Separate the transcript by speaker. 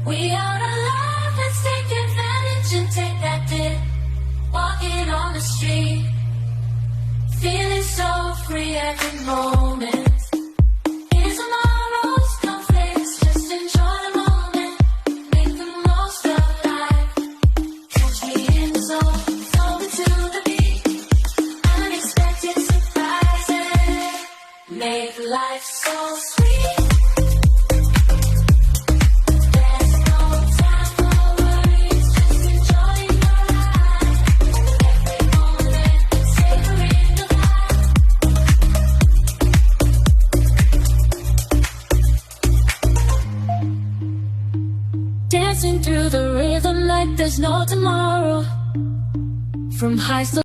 Speaker 1: We are alive, let's take advantage and take that dip. Walking on the street, feeling so free every moment. Here's tomorrow's conflicts, just enjoy the moment. Make the most of life. Catch me in the zone, flowing to the beat. Unexpected surprises make life so sweet. Dancing through the rhythm like there's no tomorrow. From high school